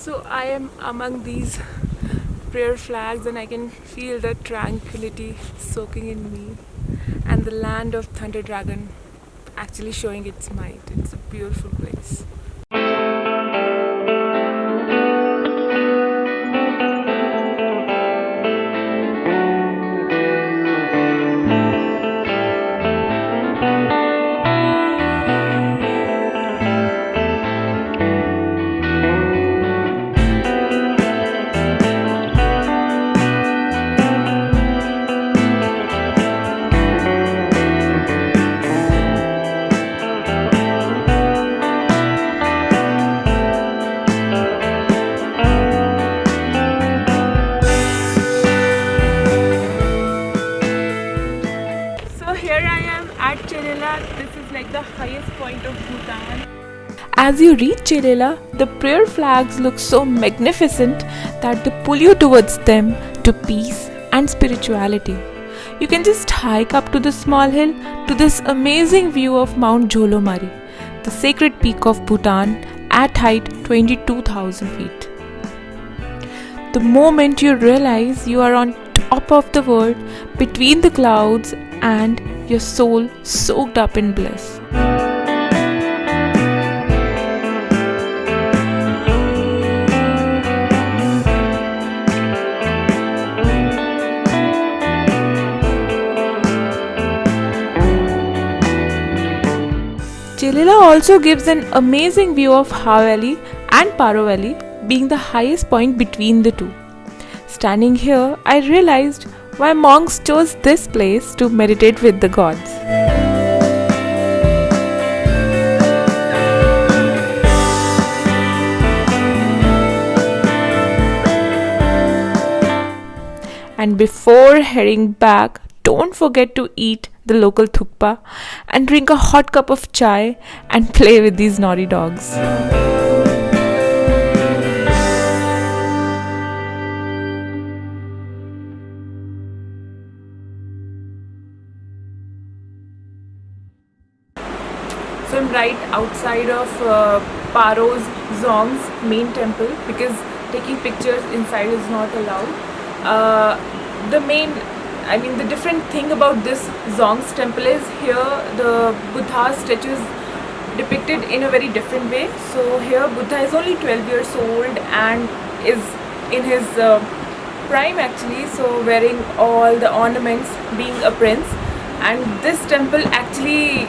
So I am among these prayer flags and I can feel the tranquility soaking in me and the land of Thunder Dragon actually showing its might. It's a beautiful place. This is like the highest point of Bhutan. As you reach Chele, the prayer flags look so magnificent that they pull you towards them to peace and spirituality. You can just hike up to the small hill to this amazing view of Mount Jholomari, the sacred peak of Bhutan at height 22,000 feet. The moment you realize you are on top of the world, between the clouds, and your soul soaked up in bliss. Chele also gives an amazing view of Ha Valley and Paro Valley, being the highest point between the two. Standing here, I realized why monks chose this place to meditate with the gods. And before heading back, don't forget to eat the local thukpa and drink a hot cup of chai and play with these naughty dogs. So I'm right outside of Paro's Dzong's main temple because taking pictures inside is not allowed. The different thing about this Dzong's temple is here the Buddha statue is depicted in a very different way. So here Buddha is only 12 years old and is in his prime actually, so wearing all the ornaments, being a prince. And this temple actually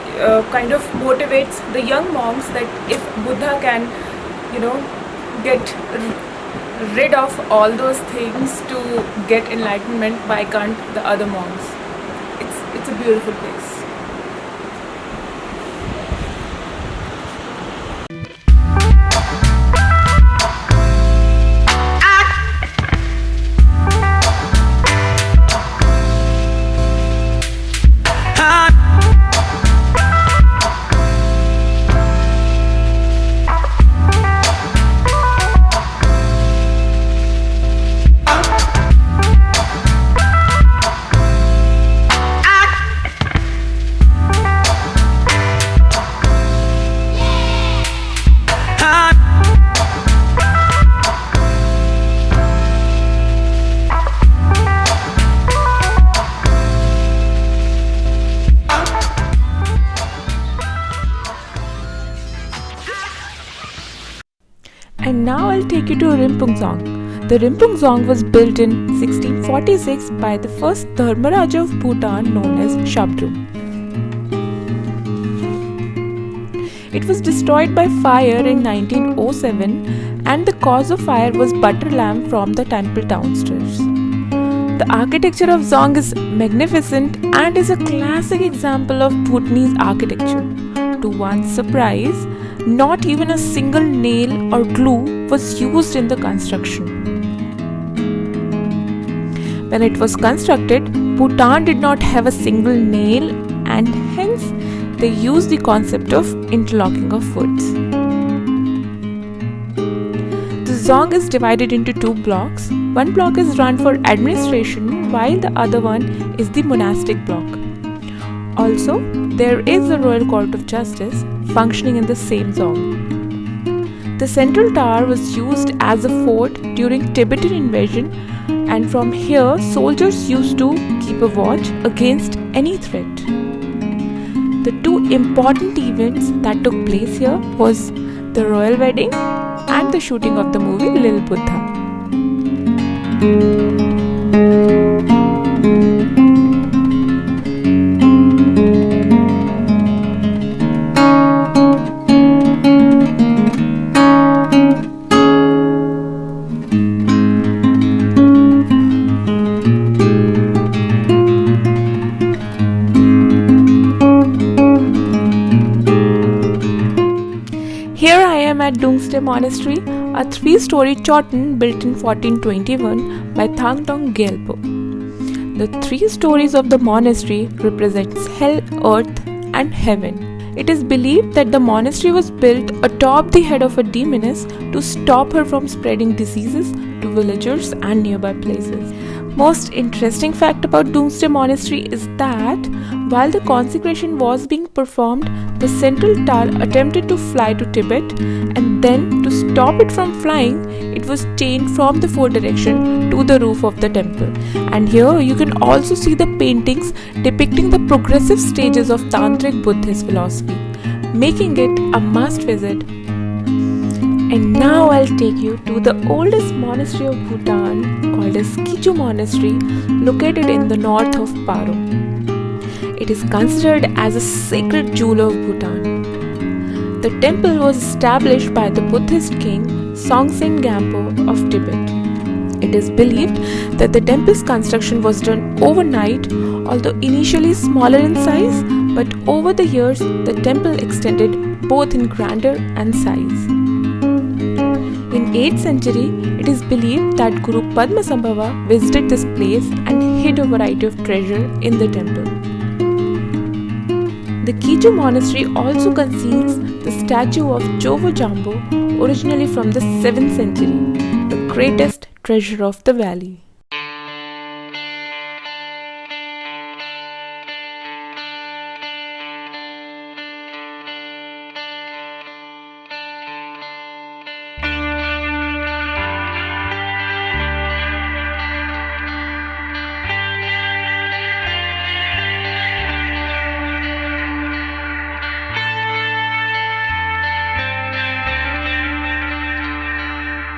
kind of motivates the young monks that if Buddha can, get rid of all those things to get enlightenment, why can't the other monks? It's a beautiful place. And now I'll take you to Rinpung Dzong. The Rinpung Dzong was built in 1646 by the first Dharmaraja of Bhutan known as Shabdrung. It was destroyed by fire in 1907 and the cause of fire was butter lamp from the temple downstairs. The architecture of Dzong is magnificent and is a classic example of Bhutanese architecture. To one's surprise, not even a single nail or glue was used in the construction. When it was constructed, Bhutan did not have a single nail and hence they used the concept of interlocking of woods. The Dzong is divided into two blocks. One block is run for administration while the other one is the monastic block. Also, there is the Royal Court of Justice functioning in the same Dzong. The central tower was used as a fort during Tibetan invasion, and from here soldiers used to keep a watch against any threat. The two important events that took place here was the royal wedding and the shooting of the movie Lil Buddha. Here I am at Dungtse Monastery, a 3-story chotan built in 1421 by Thangdong Gyalpo. The 3 stories of the monastery represents hell, earth and heaven. It is believed that the monastery was built atop the head of a demoness to stop her from spreading diseases to villagers and nearby places. Most interesting fact about Dungtse Monastery is that while the consecration was being performed, the central tower attempted to fly to Tibet, and then to stop it from flying, it was chained from the 4 direction to the roof of the temple. And here you can also see the paintings depicting the progressive stages of Tantric Buddhist philosophy, making it a must visit. And now I'll take you to the oldest monastery of Bhutan, called as Kyichu Monastery, located in the north of Paro. It is considered as a sacred jewel of Bhutan. The temple was established by the Buddhist king Songtsen Gampo of Tibet. It is believed that the temple's construction was done overnight, although initially smaller in size, but over the years the temple extended both in grandeur and size. In 8th century, it is believed that Guru Padmasambhava visited this place and hid a variety of treasure in the temple. The Kyichu Monastery also conceals the statue of Chovo Jambo, originally from the 7th century, the greatest treasure of the valley.